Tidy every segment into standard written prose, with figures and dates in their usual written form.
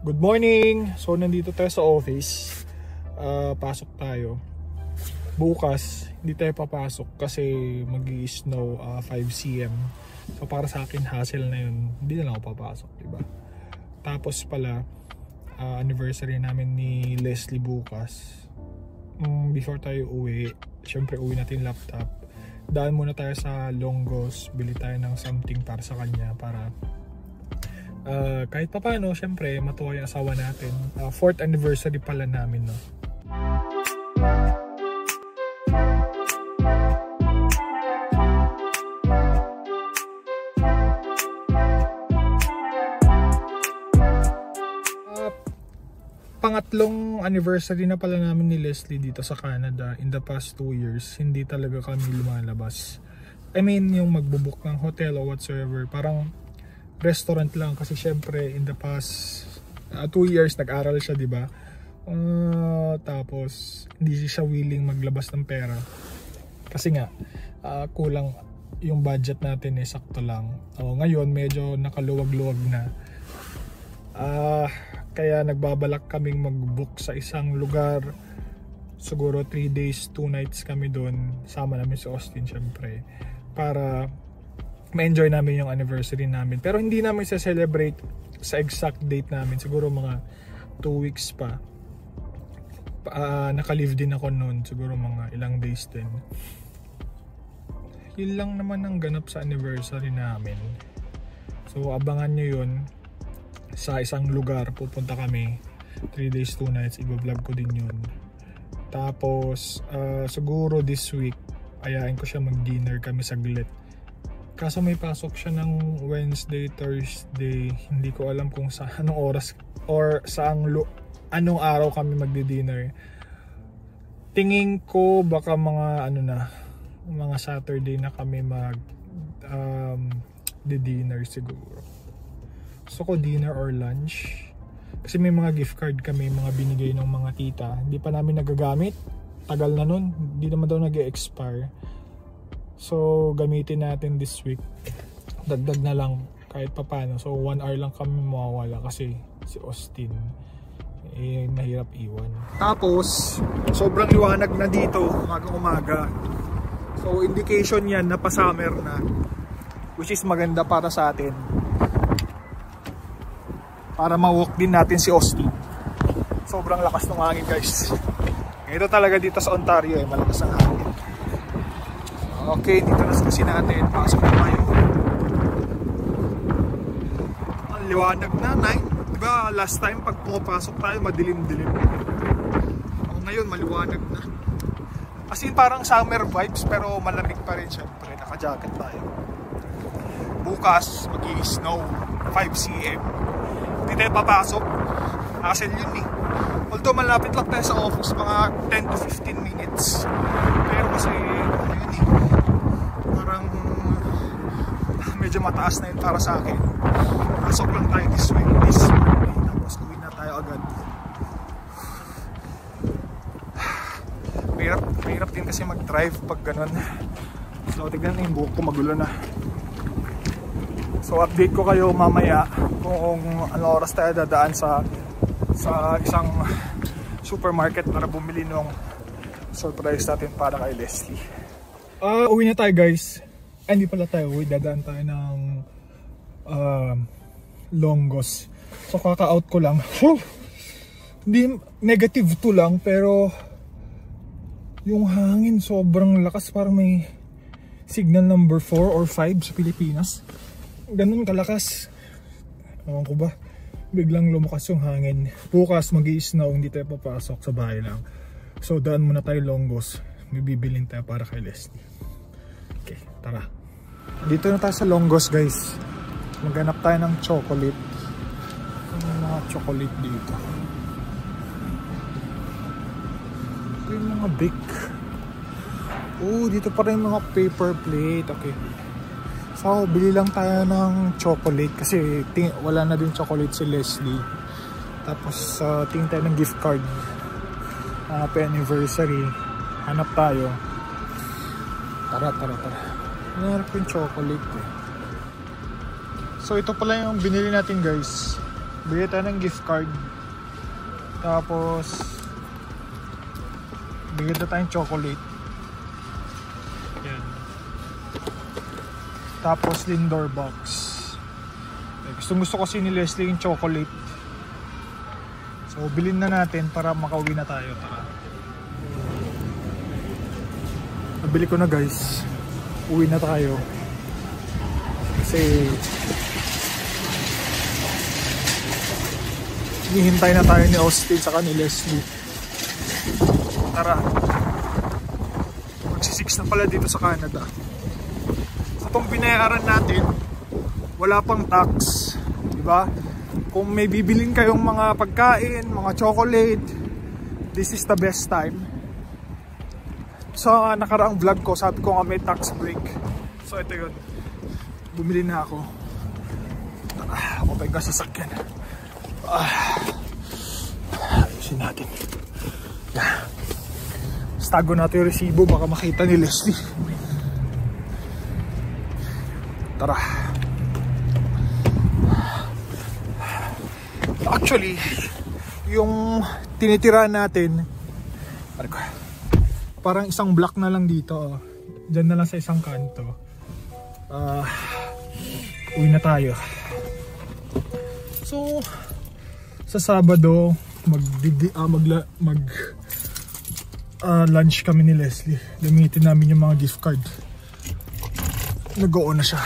Good morning! So nandito tayo sa office. Pasok tayo. Bukas hindi tayo papasok kasi mag-i-snow 5 cm. So para sa akin hassle na yun. Hindi na lang ako papasok, diba? Tapos pala anniversary namin ni Leslie bukas. Before tayo uwi, syempre uwi natin laptop. Daan muna tayo sa Longgos, bili tayo ng something para sa kanya para kahit pa paano, syempre matuwa yung asawa natin. 4th anniversary pala namin, no? Pangatlong anniversary na pala namin ni Leslie dito sa Canada in the past 2 years. Hindi talaga kami lumalabas. I mean, yung magbubuk ng hotel o whatsoever, parang restaurant lang kasi syempre in the past 2 years nag-aral siya, di ba? Tapos hindi siya willing maglabas ng pera kasi nga kulang yung budget natin, sakto lang. Ngayon medyo nakaluwag-luwag na. Kaya nagbabalak kaming mag-book sa isang lugar. Siguro 3 days 2 nights kami doon. Sama namin si Austin syempre para ma-enjoy namin yung anniversary namin. Pero hindi namin sa-celebrate sa exact date namin. Siguro mga 2 weeks pa. Naka-leave din ako noon. Siguro mga ilang days din. Yun lang naman ang ganap sa anniversary namin. So abangan nyo yun. Sa isang lugar pupunta kami. 3 days 2 nights. I-vlog ko din yun. Tapos siguro this week ayain ko siya mag-dinner kami saglit. Kaso may pasok siya ng Wednesday, Thursday. Hindi ko alam kung sa anong oras or anong araw kami magdi-dinner. Tingin ko baka mga mga Saturday na kami dinner siguro. Gusto ko dinner or lunch. Kasi may mga gift card kami, mga binigay ng mga tita. Hindi pa namin nagagamit. Tagal na nun. Hindi naman daw nag-expire. So gamitin natin this week. Dagdag na lang kahit papano. So 1 hour lang kami mawawala kasi si Austin mahirap iwan. Tapos sobrang liwanag na dito umaga. So indication yan na pa-summer na, which is maganda para sa atin. Para ma-walk din natin si Austin. Sobrang lakas ng hangin, guys. Ito talaga dito sa Ontario malakas ang hangin. Okay, dito na sa kusina natin. Pasok na tayo. Ang liwanag na, diba last time pag pumapasok tayo madilim-dilim. Ngayon maliwanag na. As in parang summer vibes pero malamig pa rin syempre. Naka-jacket tayo. Bukas mag-i-snow 5 cm. Hindi tayo papasok. Hassle yun eh. Although malapit lang tayo sa office, mga 10 to 15 minutes. Pero kasi yun eh, parang medyo mataas na yun para sa akin. Pasok lang tayo this week. Tapos uwi na tayo agad. Mahirap din kasi mag-drive pag ganun. So tignan na yung buhok ko, magulo na. So update ko kayo mamaya kung ano oras tayo dadaan sa isang supermarket para bumili ng surprise natin para kay Leslie. Uwi na tayo, guys. Hindi pala tayo uwi, dadaan tayo ng Longgos. So kaka-out ko lang. Hindi negative 2 lang pero yung hangin sobrang lakas, parang may signal number 4 or 5 sa Pilipinas. Ganun kalakas. Ewan ko ba, biglang lumakas yung hangin. Bukas mag-i-snow, hindi tayo papasok, sa bahay lang. So daan muna tayo Longgos. May bibilin tayo para kay Leslie. Okay, tara. Dito na tayo sa Longgos, guys. Maghanap tayo ng chocolate. May mga chocolate dito. Ito yung mga big. Dito pa rin mga paper plate. Okay. So, bili lang tayo ng chocolate kasi wala na din chocolate si Leslie. Tapos, tingin tayo ng gift card. Happy anniversary. Hanap tayo. Tara. Hanap yung chocolate eh. So, ito pala yung binili natin, guys. Bigyan tayo ng gift card. Tapos bigyan na tayong chocolate. Yan. Tapos Lindor box. Gusto kasi ni Leslie yung chocolate. So bilhin na natin para makauwi na tayo. Tara. Nabili ko na guys. Uwi na tayo. Kasi hinihintay na tayo ni Austin saka ni Leslie. Tara. Magsisix na pala dito sa Canada. So itong binayaran natin, wala pang tax. Diba? Kung may bibilin kayong mga pagkain, mga chocolate, this is the best time. Sa nakaraang vlog ko, sabi ko nga may tax break. So ito yun. Bumili na ako. Ako pa yung sasakyan. Ayusin natin. Tago natin yung resibo, baka makita ni Leslie. Tara. Actually, yung tinitira natin, parang isang block na lang dito. Diyan na lang sa isang kanto. Uwi na tayo. So, sa Sabado, lunch kami ni Leslie. Gamitin namin yung mga gift card. Nag-o na siya.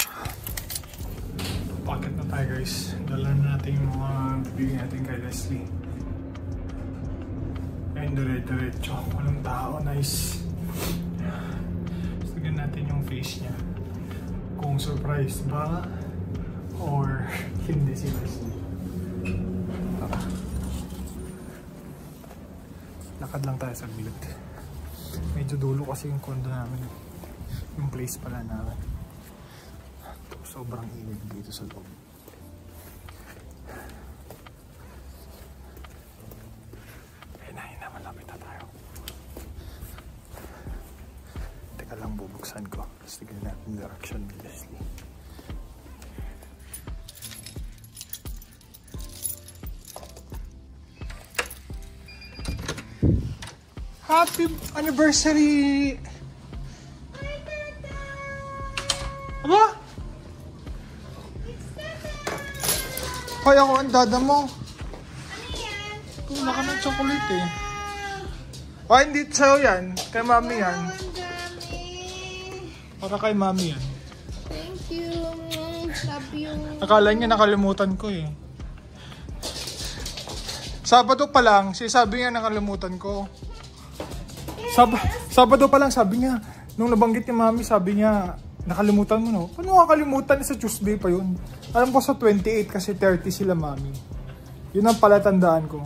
Packet na tayo guys. Dala natin yung mga bibigyan natin kay Leslie. And dire-diretso. Walang tao. Nice. Tignan natin yung face niya. Kung surprise ba or hindi si Leslie. Tara. Lakad lang tayo sa gilid. Medyo dulo kasi yung condo namin. Yung place pala namin. Sobrang init dito sa loob. Ayun na, malapit na tayo. Teka lang, bubuksan ko. Tapos tignan natin yung direction ni Leslie. Happy anniversary! Aba? Hoy, ako ang dada mo. Ano yan? Wala ka ng chocolate eh. Hoy, hindi sa'yo yan. Kay mami yan. Ang dami. Para kay mami yan. Thank you. Love you. Akala niya nakalimutan ko eh. Sabado pa lang, sabi niya nakalimutan ko. Sabado pa lang sabi niya, nung nabanggit ni mami, sabi niya, nakalimutan mo no? Paano nakalimutan? Sa Tuesday pa yun. Alam ko sa 28 kasi 30 sila mami. Yun ang palatandaan ko.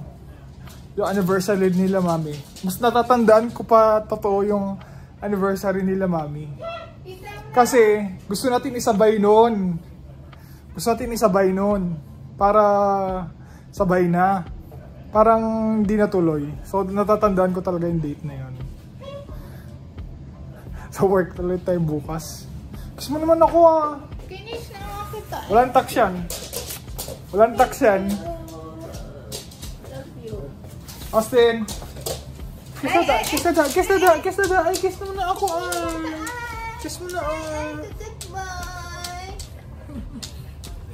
Yung anniversary nila mami. Mas natatandaan ko pa totoo yung anniversary nila mami. Kasi gusto natin isabay noon. Para sabay na. Parang hindi natuloy. So natatandaan ko talaga yung date na yun. Sa work tuloy tayo bukas. Gusto mo naman ako ah. Kinis na nga kita. Walang tax yan. Walang tax yan. Love you. Austin. Kiss na da. Ay, kiss mo na ako ah. Kiss mo na ah. Bye.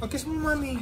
Kiss mo mami.